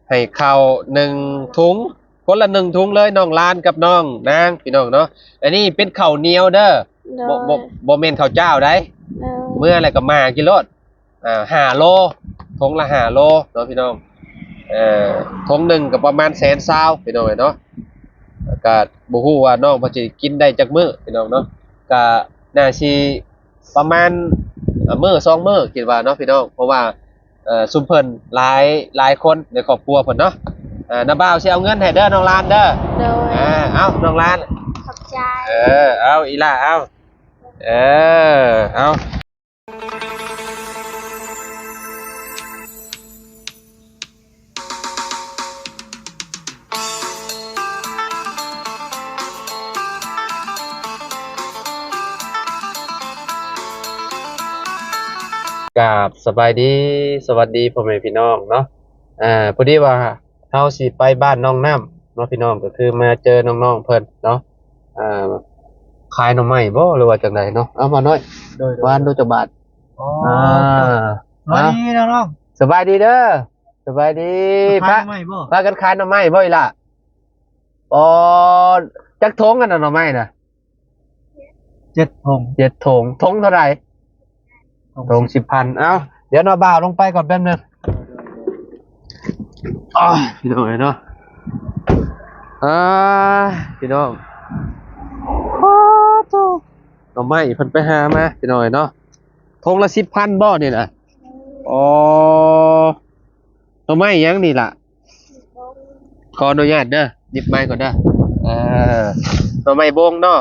ให้ข้าว1 ถุงคนละ1 ถุงเลยน้องลานกับน้องนางพี่น้องเนาะอันนี้เป็นข้าวเหนียวเด้อโดบ่ยบ่แม่นข้าวเจ้าได้โดยเมื่ออะไรก็มากิโล5 โลถุงละ5 โลเนาะพี่น้องถุงหนึ่งก็ประมาณ120,000พี่น้องเนาะก็บ่ฮู้ว่าน้องเพิ่นสิกินได้จักมื้อพี่น้องเนาะก็น่าสิประมาณมื้อ2 มื้อคิดว่าเนาะพี่น้องเพราะว่าซุมเพิ่นหลายคนในครอบครัวเพิ่นเนาะน้าบ่าวสิเอาเงินให้เด้อน้องลานเด้อโดยเอาน้องลานขอบใจเอาอีหล่าเอาเอเอากราบสบายดีสวัสดีพ่อแม่พี่น้องเนาะพอดีว่าเฮาสิไปบ้านน้องน้ำเนาะพี่น้องก็คือมาเจอน้องๆเพิ่นเนาะขายหน่อไม้บ่หรือว่าจังไดเนาะเอามาหน่อยโดยบ้านดูจักบาทอ๋ออ่าวันนี้น้อง สบายดีเด้อสบายดี ๆ พา ไม่บ่ พากันขายหน่อไม้บ่อีหล่ะอ๋อจักทงกันน่ะหน่อไม้น่ะ7 พง 7 ถงทงเท่าไหร่ทง10,000เอ้าเดี๋ยวน้าบ่าวลงไปก่อนแป๊บนึงพี่น้องเนาะพี่น้องหน่อไม้เพิ่นไปหามาพี่น้องเนาะทงละ10,000บ่นี่น่ะอ๋อหน่อไม้ยังนี่ล่ะขออนุญาตเด้อหยิบไม้ก่อนเด้อหน่อไม้บงเนาะ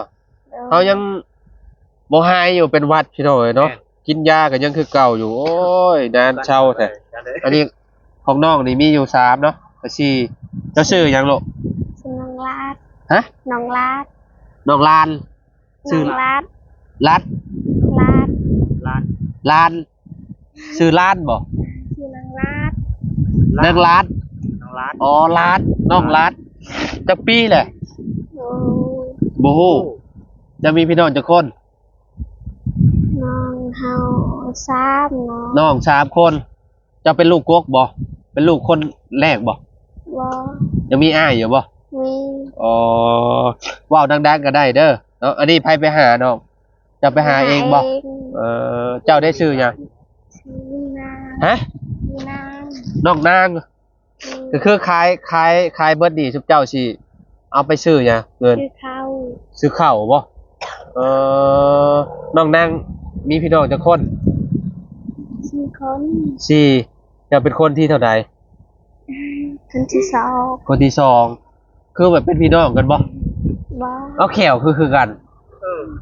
เฮายังบ่หายอยู่เป็นหวัดพี่น้องเนาะกินยาก็ยังคือเก่าอยู่โอ้ยนานเช่าแท้อันนี้ของน้องนี่มีอยู่3เนาะก็4เจ้าชื่อหยังลูกชื่อน้องลาดฮะน้องลาดน้องลานชื่อ น้องลาดลัดลาดลานชื่อลานบ่ ชื่อน้องลาด นางลาดอ๋อลาดน้องลาดจักปีแหละ โอ้ บ่ฮู้จะมีพี่น้องจักคน น้องเฮา3น้องน้อง3 คนจะเป็นลูกกกบ่เป็นลูกคนแรกบ่บ่ยังมีอ้ายอยู่บ่มี อ๋อว้าวดังๆก็ได้เด้อเนาะอันนี้ไผไปหาน้องจะไปหาเองบ่เจ้าได้ชื่อหยังชื่อนาง ฮะ ชื่อนาง น้องนางก็คือขายเบิดดีซุบเจ้าสิเอาไปซื้อหยังเงินชื่อเขา ซื้อข้าวบ่น้องนางมีพี่น้องจักคนชื่อคน จะเป็นคนที่เท่าใดคนที่2คนที่2คือแบบเป็นพี่น้องกันบ่บ่เอาแขวคือกัน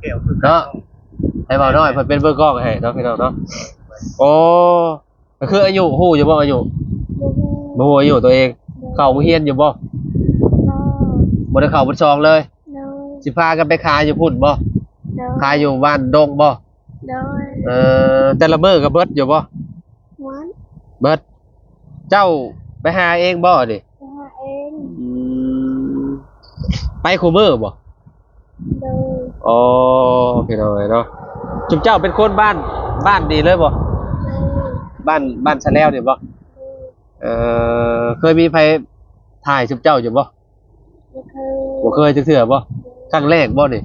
แก้วคือ เนาะให้เบาน้อยเพิ่นเป็นเบอร์กล้องให้เนาะพี่น้องเนาะโอ้ก็คืออายุฮู้อยู่บ่อายุบ่ฮู้บ่ฮู้อายุตัวเองเข้าโรงเรียนอยู่บ่บ่บ่ได้เข้าเบิด2เลยโดย สิพากันไปขายอยู่พุ่นบ่โดย ขายอยู่บ้านดงบ่โดย แต่ละมื้อก็เบิดอยู่บ่มัน เบิดเจ้าไปหาเองบ่ดิไปหาเอง ไปคู่มื้อบ่โดย อ๋อพี่น้องเนาะจุ๊บเจ้าเป็นคนบ้านดีเลยบ่โดย บ้านชะแลวนี่บ่เคยมีไผถ่ายจุ๊บเจ้าอยู่บ่บ่เคย บ่เคยจักเทื่อบ่ครั้งแรกบ่นี่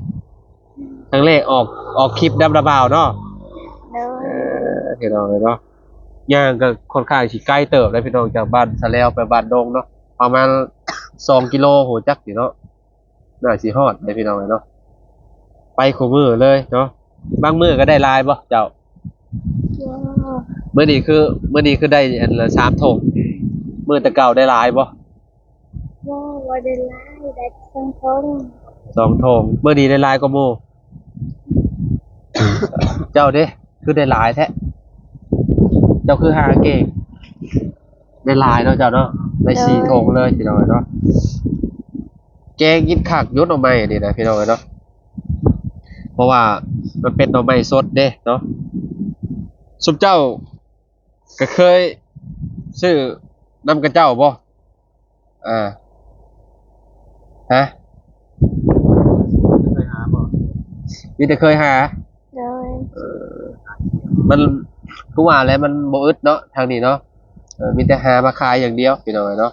ครั้งแรกออกคลิปดำระบาวเนาะโดยพี่น้องเนาะย่างก็ค่อนข้างสิไกลเติบเลยพี่น้องจากบ้านชะแลวไปบ้านดงเนาะประมาณ2 กิโลโหจักสิเนาะน่าสิฮอดเลยพี่น้องเนาะไปคู่มื้อเลยเนาะบางมื้อก็ได้หลายบ่เจ้ามื้อนี้คือได้อันละ3 ถุงมื้อแต่เก่าได้หลายบ่บ่ได้หลายได้2คน 2 ถุงมื้อนี้ได้หลายกว่าหมู่ เจ้าเด้คือได้หลายแท้เจ้าคือหาเก่งได้หลายเนาะเจ้าเนาะได้4 ถุงเลยพี่น้องเนาะแกงกินคักยศหน่อไม้นี่นะพี่น้องเนาะเพราะว่ามันเป็นหน่อไม้สดเด้เนาะซุมเจ้าก็เคยซื้อนำกับเจ้าบ่ฮะเคยหาบ่ มีแต่เคยหาโดยมันกูว่าแล้วมันบ่อึดเนาะทางนี้เนาะมีแต่หามาขายอย่างเดียวพี่น้องเนาะ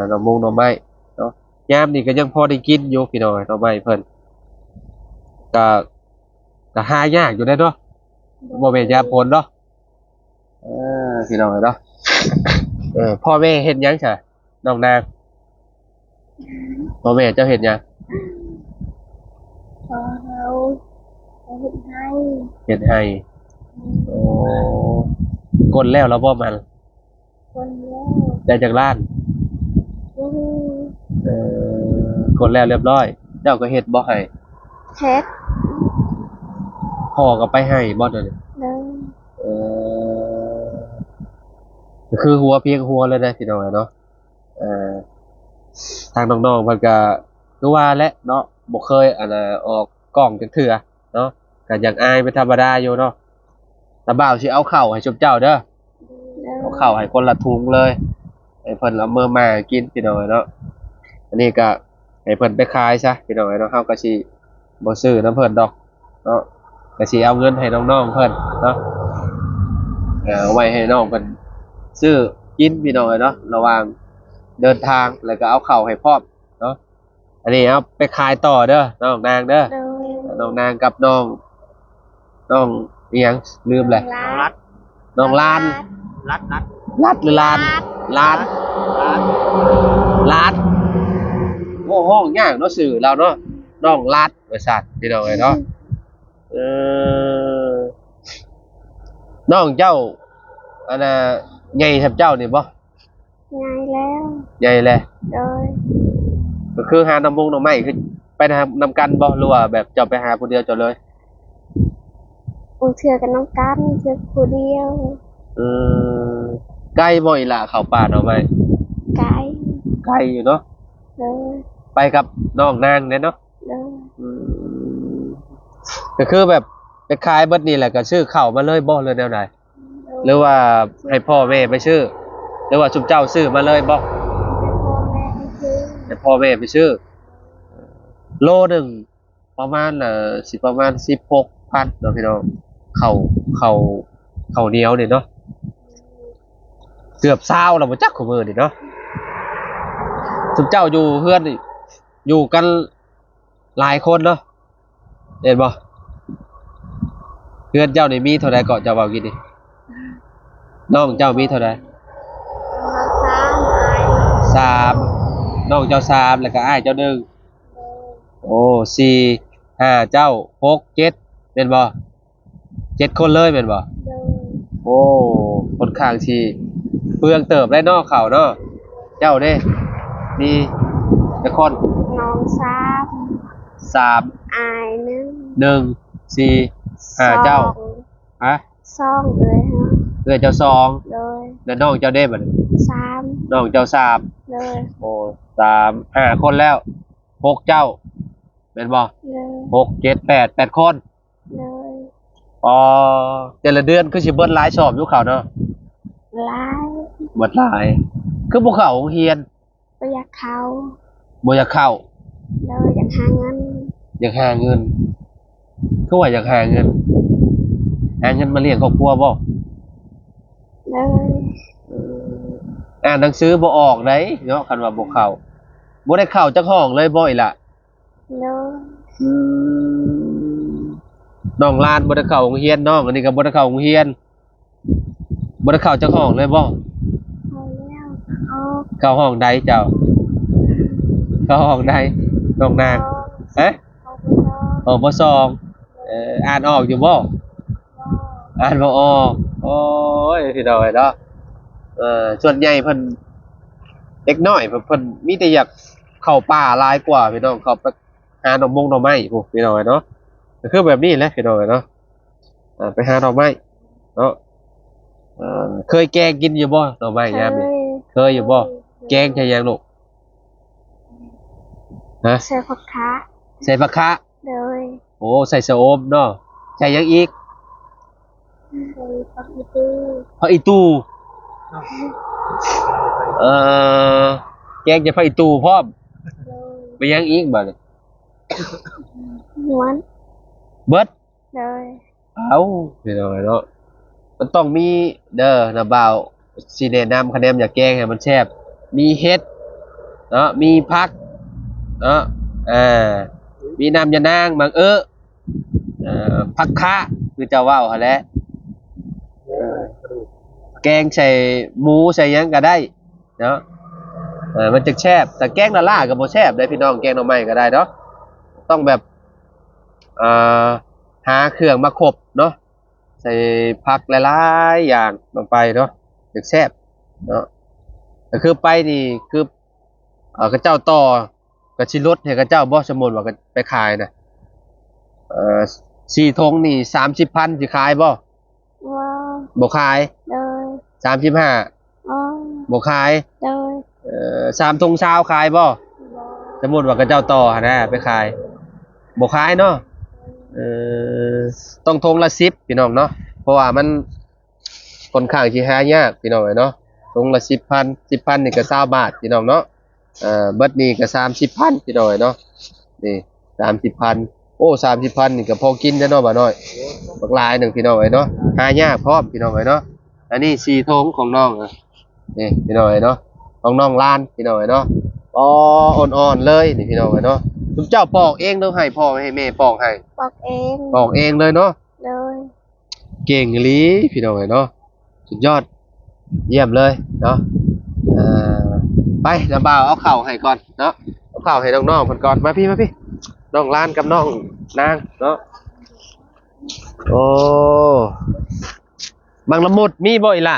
หน่อมงหน่อไม้เนาะยามนี่ก็ยังพอได้กินอยู่พี่น้องหน่อไม้เพิ่นก็ก็หายากอยู่ได้เนาะบ่แม่นยามฝนเนาะพี่น้องเนาะพ่อแม่เฮ็ดหยังซะน้องนางพ่อแม่เจ้าเฮ็ดหยัง พอเราเห็นให้ เฮ็ดให้โอ้กดแล้วบ่มัน คนแล้ว ได้จากร้าน อืม กดแล้วเรียบร้อยเจ้าก็เฮ็ดบ่ให้ เฮ็ด พ่อก็ไปให้บ่เดี๋ยวนี้ เลย เออก็คือหัวเพียงหัวเลยนะพี่น้องเนาะเอ่อทางน้องๆเพิ่นก็คือว่าแหละเนาะบ่เคยอันน่ะออกกล้องจักเทื่อเนาะก็อยากอายเป็นธรรมดาอยู่เนาะตาบ่าวสิเอาข้าวให้ชุบเจ้าเด้อ เลย เอาข้าวให้คนละถุงเลยให้เพิ่นเอามือมากินพี่น้องเนาะอันนี้ก็ให้เพิ่นไปขายซะพี่น้องเนาะเฮาก็สิบ่ซื้อน้ำเพิ่นดอกเนาะก็สิเอาเงินให้น้องๆเพิ่นเนาะเอาไว้ให้น้องเพิ่นซื้อกินพี่น้องเนาะระหว่างเดินทางแล้วก็เอาข้าวให้พร้อมเนาะอันนี้เอาไปขายต่อเด้อน้องนางเด้อ เลย น้องนางกับน้องอีหยังลืมแหละ รัด น้องลาน รัด ลัดหรือลานลาน รัด ลาดโอ้ห้องย่างเนาะสื่อเราเนาะน้องลาดบริษัทพี่น้องเนาะเออน้องเจ้าอันน่ะใหญ่ทับเจ้านี่บ่ ง่ายแล้ว ใหญ่เลย เลย ก็คือหาน้ำมงน้ำไม้คือไปนำกันบ่หรือว่าแบบเจ้าไปหาผู้เดียวเจ้าเลย บางเทื่อกันน้องกันเทื่อผู้เดียว เออใกล้บ่อีหล่ะเข้าป่าหน่อไม้ ไกล ใกล้อยู่เนาะ เลย ไปกับน้องนางเนี่ยเนาะ เลย อืมก็คือแบบไปขายเบิดนี่แหละก็ซื้อข้าวมาเลยบ่เลยแนวไหนหรือว่าให้พ่อแม่ไปซื้อหรือว่าชุบเจ้าซื้อมาเลยบ่ ให้พ่อแม่ไปซื้อ ให้พ่อแม่ไปซื้อโลหนึ่งประมาณสิประมาณ16,000เนาะพี่น้องข้าวข้าวเหนียวนี่เนาะเกือบ20แล้วบ่จักของมื้อนี่เนาะชุบเจ้าอยู่เพื่อนนี่อยู่กันหลายคนเนาะเห็นบ่เพื่อนเจ้านี่มีเท่าใดเกาะเจ้าเว้ากินดิน้องเจ้ามีเท่าใด มาซ้ำไอ้ สามน้องเจ้าสามแล้วก็อ้ายเจ้าหนึ่งโอ้สี่ห้าเจ้าหกเจ็ดเป็นบ่7 คนเลยเป็นบ่ เลย โอ้คนข้างที่เปลืองเติบได้นอกเขาเนาะเจ้าเด้มีแต่คน น้องซ้ สาม ำไอ้หนึ่ง หนึ่งสี่ห้าเจ้าฮะ สองเลยฮะ เพื่อเจ้าสอง เลย แล้วน้องเจ้าเด้บัด สาม น้องเจ้าสาม เลย โอ้5 คนแล้ว6 เจ้าเป็นบ่ เลย 6 7 8 8 คน เลย อ๋อแต่ละเดือนคือสิเบิดหลายชอบอยู่เขาเนาะ ไล่ เบิดหลายคือบ่เข้าโรงเรียน ก็อยากเขา บ่อยากเข้า เลยอยากหาเงิน อยากหาเงินคือว่าอยากหาเงินหาเงินมาเลี้ยงครอบครัวบ่ เลย อ่านหนังสือบ่ออกได้เนาะคันว่าบ่เข้าบ่ได้เข้าจักห้องเลยบ่อีหล่ะ เลย น้องลานบ่ได้เข้าโรงเรียนน้องอันนี้ก็บ่ได้เข้าโรงเรียนบ่ได้เข้าจักห้องเลยบ่ เอาแล้วเอา เข้าห้องใดเจ้าเข้าห้องใดน้องนางฮะ เอาไปลองห้องปสองอ่านออกอยู่บ่อ่านบ่ออกโอ้ยพี่น้อยเนาะส่วนใหญ่เพิ่นเด็กน้อยเพิ่นมีแต่อยากเข้าป่าหลายกว่าพี่น้องเข้าไปหาหน่อมงหน่อไม้พวกพี่น้อยเนาะก็คือแบบนี้แหละพี่น้อยเนาะไปหาหน่อไม้เนาะเคยแกงกินอยู่บ่หน่อไม้ยามนี้เคยอยู่บ่แกงใช่ยังลูกฮะ ใส่ผักคะ ใส่ผักคะ เลย โอ้ใส่ชะอมเนาะใส่หยังอีก ใส่ผักอีตู ผักอีตูเอ่อแกงจะผักอีตูพร้อม เลย ไปหยังอีกบ่เนี่ย ม้วน เบิด เลย เอาพี่น้อยเนาะมันต้องมีเด้อนะบ่าวสิแนะนำคะแนนอยากแกงให้มันแซ่บมีเห็ด เนาะมีผักเนาะมีน้ำยานางบางผักคะคือเจ้าว่าวหั่นแหละแกงใส่หมูใส่หยังก็ได้เนาะมันจะแซ่บแต่แกงละล่าก็บ่แซ่บได้พี่น้องแกงหน่อไม้ก็ได้เนาะต้องแบบเอ่อหาเครื่องมาครบเนาะใส่ผักหลายๆอย่างลงไปเนาะจะแซ่บเนาะก็คือไปนี่คือกระเจ้าต่อกระชิรถให้กระเจ้าบ่สมมุติว่าก็ไปขายนะ4 ธงนี่ 30,000สิขายบ่ว้าว บ่ขายเลย 35อ๋อ บ่ขาย เลย 3 ธงเช้าขายบ่สมมุติว่ากระเจ้าต่อหั่นนะไปขายบ่ขายเนาะต้องธงละ10พี่น้องเนาะเพราะว่ามันค่อนข้างสิหายากพี่น้องเนาะธงละ10,000นี่ก็20 บาทพี่น้องเนาะเบิดนี่ก็30,000พี่น้องเนาะนี่30,000โอ้30,000นี่ก็พอกินแล้วเนาะบ่น้อยบักหลายหนึงพี่น้องเนาะหายากพร้อมพี่น้องเนาะอันนี้4 ธงของน้องนี่พี่น้องเนาะของน้องลานพี่น้องเนาะอ่อนๆเลยนี่พี่น้องเนาะทุกเจ้าปอกเองต้องให้พ่อให้แม่ปอกให้ บอกเอง ปอกเองเลยเนาะ เลย เก่งอีหลีพี่น้องเนาะสุดยอดเยี่ยมเลยเนาะไปน้ำบ่าวเอาเข่าให้ก่อนเนาะเอาเข่าให้น้องๆเพิ่นก่อนมาพี่น้องล้านกับน้องนางเนาะโอ้บางละมุดมีบ่อีหล่ะ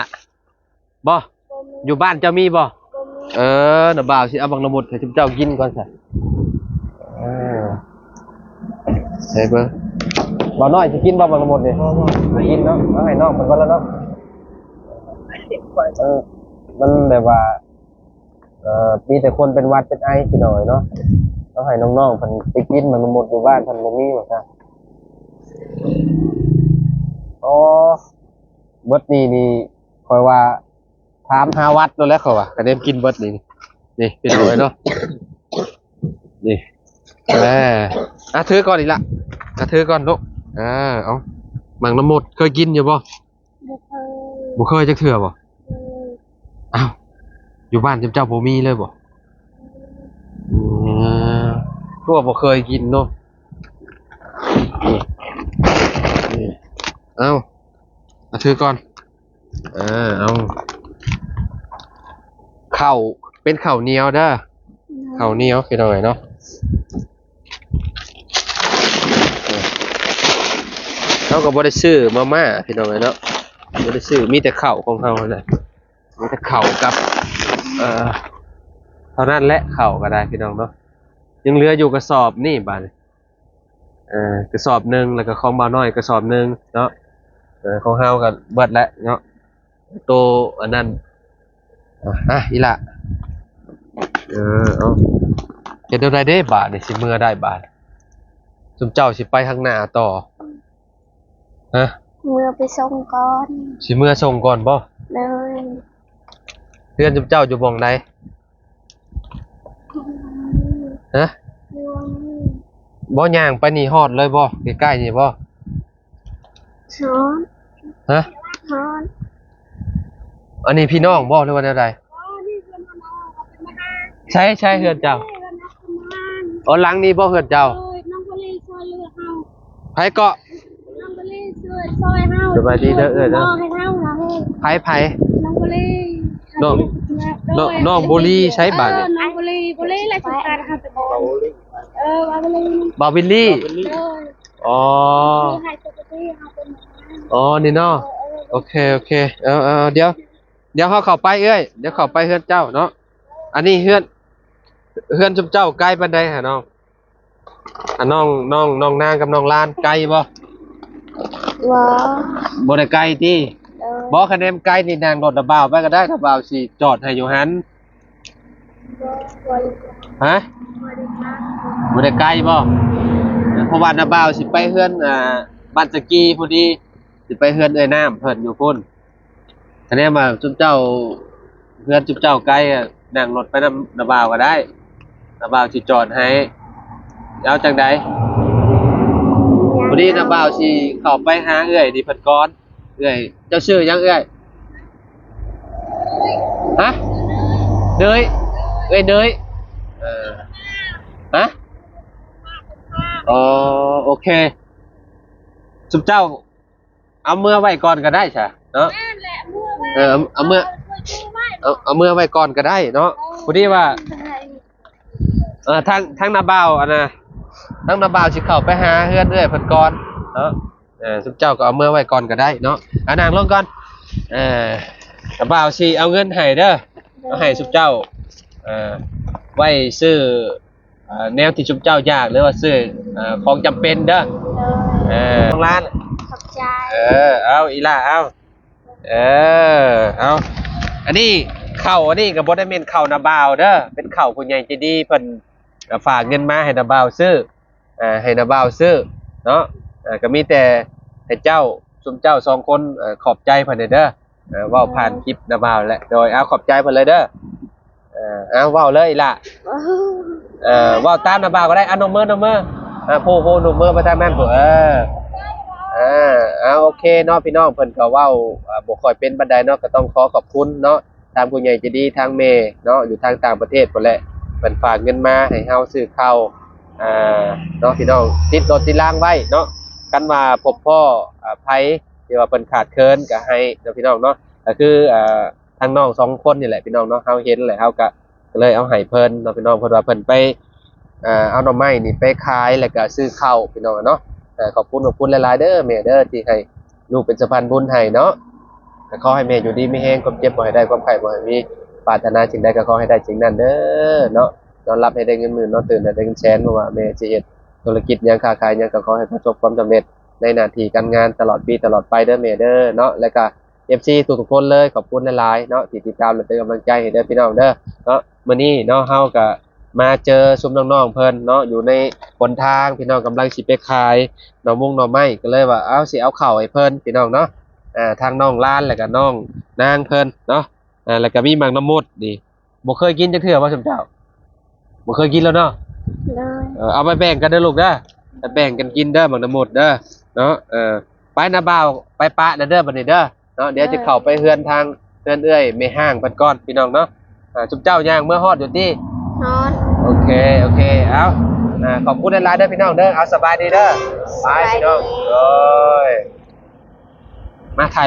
บ่อยู่บ้านเจ้ามีบ่น้ำบ่าวสิเอาบางละมุดให้เจ้ากินก่อนซะเฮ้ยเบิ่งบ่น้อยสิกินบ่บางละมุดนี่สิกินเนาะเอาให้น้องเพิ่นก่อนแล้วเนาะมันแบบว่ามีแต่คนเป็นหวัดเป็นไอพี่น้อยเนาะต้องให้น้องๆเพิ่นไปกินมันหมดอยู่บ้านเพิ่นบ่มีหรอกนะอ๋อเบิดนี่คอยว่าถามหาวัดแล้วเขาว่าก็ได้กินเบิดนี่พี่น้อยเนาะนี่ถือก่อนอีกละถือก่อนลูกเอาหมังน้ำหมดเคยกินอยู่บ่บ่เคยจักเทื่อบ่อ้าวอยู่บ้านเจ้าบ่มีเลยบ่พวกบ่เคยกินเนาะนี่เอาถือก่อนเอาข้าวเป็นข้าวเหนียวเด้อข้าวเหนียวคือหน่อยเนาะเราก็บ่ได้ซื้อมาม่าพี่น้องเนาะบ่ได้ซื้อมีแต่ข้าวของเฮาน่ะมีแต่ข้าวกับเท่านั้นแหละข้าวก็ได้พี่น้องเนาะยังเหลืออยู่กระสอบนี่บาดกระสอบนึงแล้วก็ของบ่าวน้อยกระสอบนึงเนาะของเฮาก็เบิดแล้วเนาะโตอันนั้นอีหล่ะเอาเฮ็ดได้เด้บาดนี่สิเมื่อได้บาดซุมเจ้าสิไปข้างหน้าต่อฮะ เมื่อไปส่งก่อน สิเมื่อส่งก่อนบ่ เลย เพื่อนซุมเจ้าอยู่บ่งใดฮะบ่ย่างไปนี่ฮอดเลยบ่ใกล้ๆนี่บ่ฮอน ฮะ ฮอน อันนี้พี่น้องบ่หรือว่าแนวใดใช่เฮือนเจ้าอ๋อหลังนี้บ่เฮือนเจ้าน้องบลีซอยเรือเฮา ไผเกาะ น้องบลีซอยเฮา สบายดีเด้อเด้อ ให้เฮานะเฮ้ย ไผ น้องบลี น้องบุรีใช้บาทเนี่ย น้องบลีอะไรสำคัญค่ะเป็นบาบลี บาวิลลี่ อ๋อ ให้ปกติเฮาเป็น อ๋อนี่เนาะโอเคเดี๋ยวเขาเข้าไปเอ้ยเดี๋ยวเข้าไปเฮือนเจ้าเนาะอันนี้เฮือนจุ๊บเจ้าใกล้ปานใดหะน้องน้องนางกับน้องลานไกลบ่ ว้า บ่ได้ไกลติบ่คะแนนไกลนี่นางรถระบ่าวไปก็ได้ระบ่าวสิจอดให้อยู่หันฮะบ่ได้ไกลบ่เพราะว่าระบ่าวสิไปเฮือนบ้านสกีพอดีสิไปเฮือนเอ้ยน้ำเพิ่นอยู่พุ่นคะแนนว่าจุ๊บเจ้าเฮือนจุ๊บเจ้าไกลนั่งรถไปนำระบ่าวก็ได้ระบ่าวสิจอดให้เอาจังได๋พอดีระบ่าวสิเข้าไปหาเอ้ยนี่เพิ่นก่อนเอ้ยเจ้าชื่อหยังเอ้ยฮะเนยเอ้ยเนย เออฮะอ๋อโอเคสุบเจ้าเอาเมื่อไว้ก่อนก็ได้ใช่เนาะเอาเมื่อเอาเมื่อไว้ก่อนก็ได้เนาะพอดีว่าทางนาบ่าวอันน่ะทางนาบ่าวสิเข้าไปหาเฮือนเอื้อยเพิ่นก่อนเนาะสุบเจ้าก็เอาเมื่อไว้ก่อนก็ได้เนาะนั่งลงก่อนนาบ่าวสิเอาเงินให้เด้อเอาให้สุบเจ้าไว้ซื้อแนวที่สุบเจ้าอยากหรือว่าซื้อของจำเป็นเด้อของร้าน ขอบใจ เอาอีล่าเอาอันนี้เข้าอันนี้กับบได้เมนเข้านาบาวเด้อเป็นเข้าผู้ใหญ่ใจดีเพิ่นฝากเงินมาให้นาบาวซื้อให้นาบาวซื้อเนาะก็มีแต่ให้เจ้าซุมเจ้า2คนขอบใจเพิ่นเด้อเว้าผ่านคลิปนาบาวแหละโดยเอาขอบใจเพิ่นเลยเด้อเอาเว้าเลยอีล่ะเว้าตามนาบาวก็ได้นมมือนมมือผู้นมมือมาทางนั้นผู้เอาโอเคเนาะพี่น้องเพิ่นก็เว้าบ่ค่อยเป็นปานใดเนาะก็ต้องขอขอบคุณเนาะทางผู้ใหญ่ใจดีทางเมเนาะอยู่ทางต่างประเทศพุ่นแหละเพิ่นฝากเงินมาให้เฮาซื้อข้าวเนาะพี่น้องติดรถติดล่างไว้เนาะกันว่าพบพ่อภัยที่ว่าเพิ่นขาดเคินก็ให้เนาะพี่น้องเนาะก็คือทางน้อง2คนนี่แหละพี่น้องเนาะเฮาเห็นแหละเฮาก็เลยเอาให้เพิ่นเนาะพี่น้องเพิ่นว่าเพิ่นไปเอาหน่อไม้นี่ไปขายแล้วก็ซื้อข้าวพี่น้องเนาะขอบคุณหลายๆเด้อแม่เด้อที่ให้ลูกเป็นสะพานบุญให้เนาะก็ขอให้แม่อยู่ดีมีแฮงความเจ็บบ่ให้ได้ความไข้บ่ให้มีปรารถนาสิ่งใดก็ขอให้ได้สิ่งนั้นเด้อเนาะนอนรับให้ได้เงินหมื่นนอนตื่นให้ได้เงินแสนเพราะว่าแม่สิเฮ็ดธุรกิจหยังค้าขายหยังก็ขอให้ประสบความสำเร็จในหน้าที่การงานตลอดปีตลอดไปเด้อแม่เด้อเนาะแล้วก็ FC ทุกๆคนเลยขอบคุณหลายๆเนาะที่ติดตามและเป็นกำลังใจให้เด้อพี่น้องเด้อเนาะมื้อนี้เนาะเฮาก็มาเจอซุมน้องๆเพิ่นเนาะอยู่ในหนทางพี่น้องกำลังสิไปขายหน่อมุงหน่อไม้ก็เลยว่าเอาสิเอาข้าวให้เพิ่นพี่น้องเนาะทางน้องล้านแล้วก็น้องนางเพิ่นเนาะแล้วก็มีหมากน้ำมดนี่บ่เคยกินจักเทื่อบ่ซุมเจ้าบ่เคยกินแล้วเนาะ เลย เอาไปแบ่งกันเด้อลูกเด้อไปแบ่งกันกินเด้อหมากน้ำมดเด้อเนาะไปนาบ่าวไปปะเด้อบัดนี้เด้อเนาะเดี๋ยวจะเข้าไปเฮือนทางเฮือนเอื้อยแม่ห้างเพิ่นก่อนพี่น้องเนาะซุมเจ้าย่างเมื่อฮอดอยู่ติ นอน โอเคเอาขอบคุณหลายๆเด้อพี่น้องเด้อเอาสบายดีเด้อไปพี่น้องโอ้ยมาถ่าย